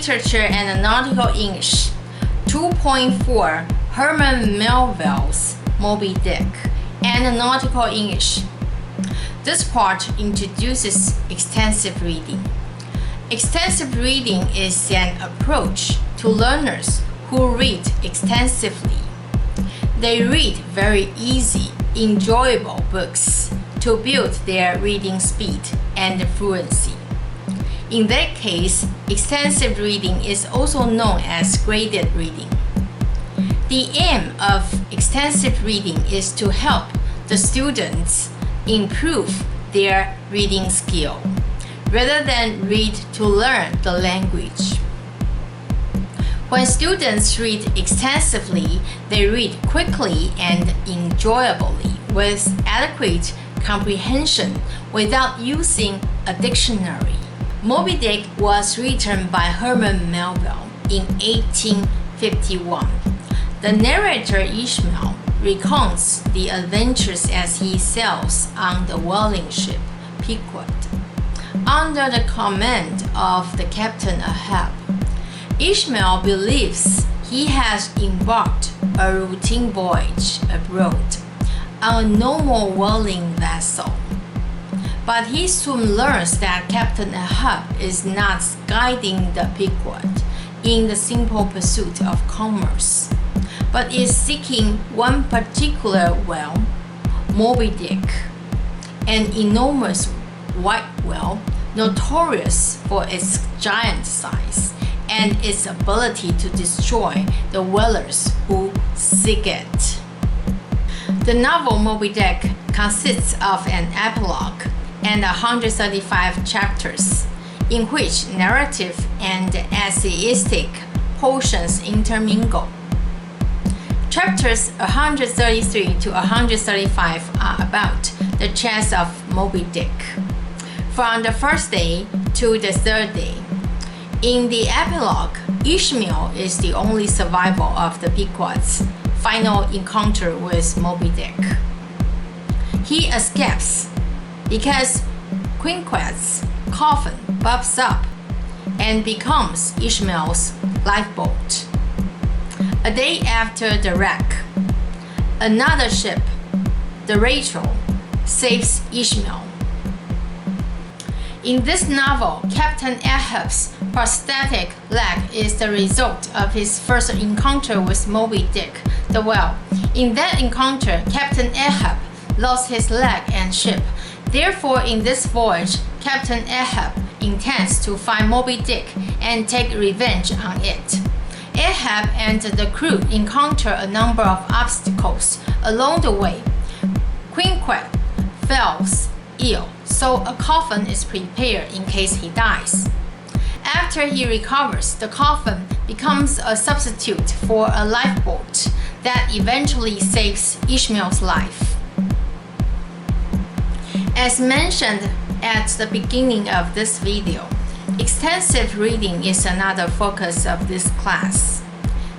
Literature and Nautical English. 2.4 Herman Melville's Moby Dick and Nautical English. This part introduces extensive reading. Extensive reading is an approach to learners who read extensively. They read very easy, enjoyable books to build their reading speed and fluency. In that case, extensive reading is also known as graded reading. The aim of extensive reading is to help the students improve their reading skill, rather than read to learn the language. When students read extensively, they read quickly and enjoyably with adequate comprehension without using a dictionary. Moby Dick was written by Herman Melville in 1851. The narrator Ishmael recounts the adventures as he sails on the whaling ship Pequod under the command of the captain Ahab. Ishmael believes he has embarked a routine voyage abroad on a normal whaling vessel. But he soon learns that Captain Ahab is not guiding the Pequod in the simple pursuit of commerce, but is seeking one particular whale, Moby Dick, an enormous white whale notorious for its giant size and its ability to destroy the whalers who seek it. The novel Moby Dick consists of an epilogue and 135 chapters, in which narrative and essayistic portions intermingle. Chapters 133 to 135 are about the chase of Moby Dick, from the first day to the third day. In the epilogue, Ishmael is the only survivor of the Pequod's final encounter with Moby Dick. He escapes because Quinquet's coffin bubbles up and becomes Ishmael's lifeboat. A day after the wreck, another ship, the Rachel, saves Ishmael. In this novel, Captain Ahab's prosthetic leg is the result of his first encounter with Moby Dick, the whale. In that encounter, Captain Ahab lost his leg and ship. Therefore, in this voyage, Captain Ahab intends to find Moby Dick and take revenge on it. Ahab and the crew encounter a number of obstacles along the way. Quinquet falls ill, so a coffin is prepared in case he dies. After he recovers, the coffin becomes a substitute for a lifeboat that eventually saves Ishmael's life. As mentioned at the beginning of this video, extensive reading is another focus of this class.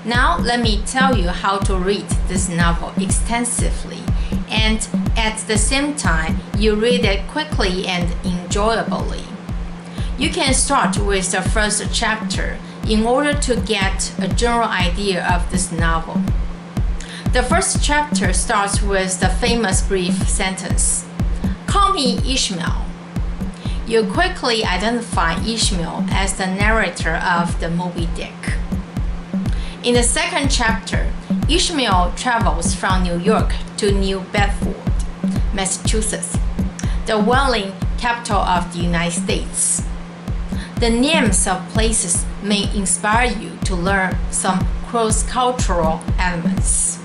Now let me tell you how to read this novel extensively, and at the same time, you read it quickly and enjoyably. You can start with the first chapter in order to get a general idea of this novel. The first chapter starts with the famous brief sentence, "Call me Ishmael." You quickly identify Ishmael as the narrator of the Moby Dick. In the second chapter, Ishmael travels from New York to New Bedford, Massachusetts, the whaling capital of the United States. The names of places may inspire you to learn some cross-cultural elements.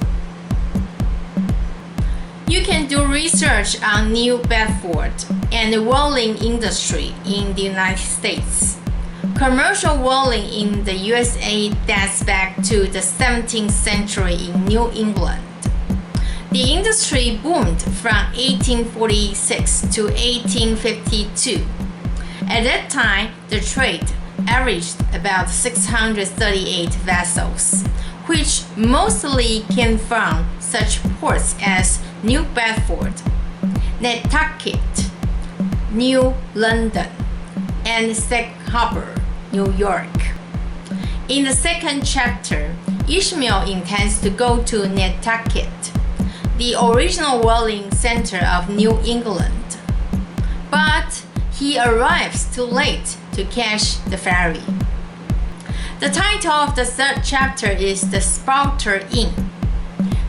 You can do research on New Bedford and the whaling industry in the United States. Commercial whaling in the USA dates back to the 17th century in New England. The industry boomed from 1846 to 1852. At that time, the trade averaged about 638 vessels, which mostly came from such ports as New Bedford, Nantucket, New London, and Sag Harbor, New York. In the second chapter, Ishmael intends to go to Nantucket, the original whaling center of New England. But he arrives too late to catch the ferry. The title of the third chapter is The Spouter Inn,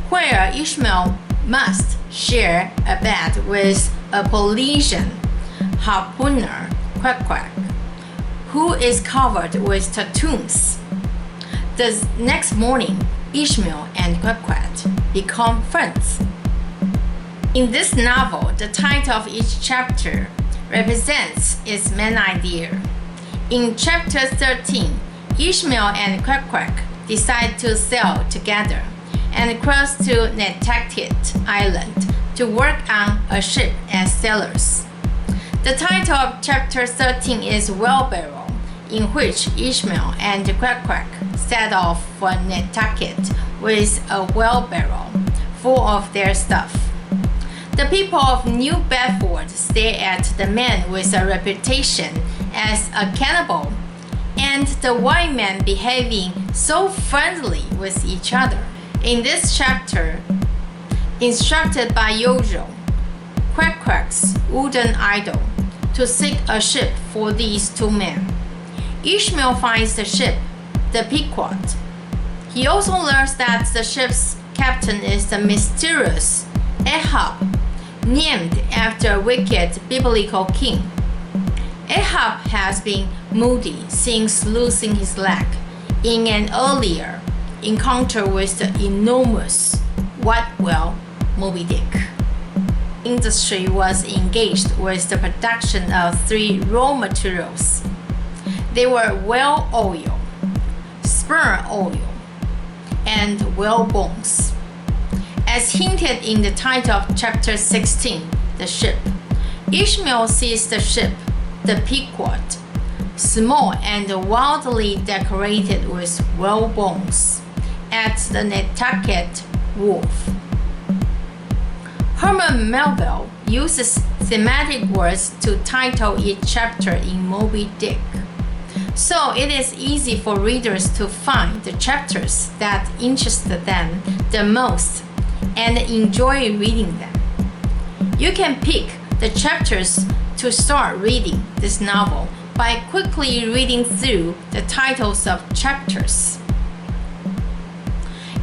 where Ishmael must share a bed with a Polynesian harpooner, Quack, who is covered with tattoos. The next morning, Ishmael and Quack become friends. In this novel, the title of each chapter represents its main idea. In chapter 13, Ishmael and Quack decide to sail together and cross to Nantucket Island to work on a ship as sailors. The title of chapter 13 is Wheelbarrow, in which Ishmael and Quack set off for Nantucket with a wheelbarrow full of their stuff. The people of New Bedford stare at the man with a reputation as a cannibal and the white men behaving so friendly with each other. In this chapter, instructed by Yojo, Quack's wooden idol, to seek a ship for these two men, Ishmael finds the ship, the Pequod. He also learns that the ship's captain is the mysterious Ahab, named after a wicked biblical king. Ahab has been moody since losing his leg in an earlier encounter with the enormous white whale Moby Dick. Industry was engaged with the production of 3 raw materials. They were whale oil, sperm oil, and whale bones. As hinted in the title of chapter 16, The Ship, Ishmael sees the ship, the Pequod, small and wildly decorated with whale bones, at the Nantucket wharf. Herman Melville uses thematic words to title each chapter in Moby Dick, so it is easy for readers to find the chapters that interest them the most and enjoy reading them. You can pick the chapters to start reading this novel by quickly reading through the titles of chapters.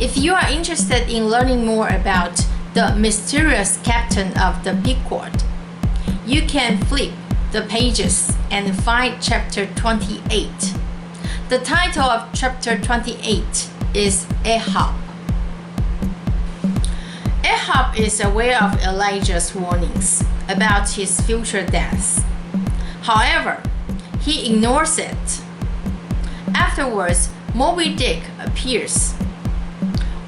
If you are interested in learning more about the mysterious captain of the Pequod, you can flip the pages and find chapter 28. The title of chapter 28 is Ahab. Ahab is aware of Elijah's warnings about his future death. However, he ignores it. Afterwards, Moby Dick appears.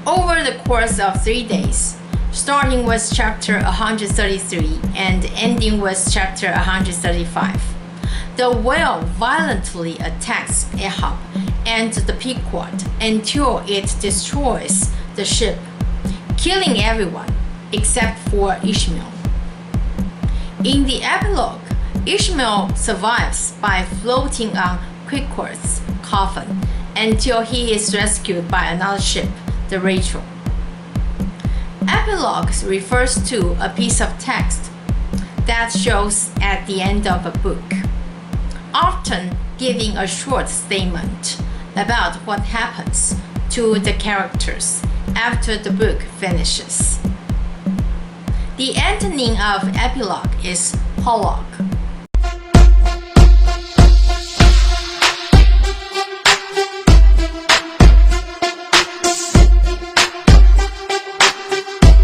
Over the course of 3 days, starting with chapter 133 and ending with chapter 135, the whale violently attacks Ahab and the Pequod until it destroys the ship, killing everyone except for Ishmael. In the epilogue, Ishmael survives by floating on Quack's coffin until he is rescued by another ship, the Rachel. Epilogue refers to a piece of text that shows at the end of a book, often giving a short statement about what happens to the characters after the book finishes. The antonym of epilogue is prologue.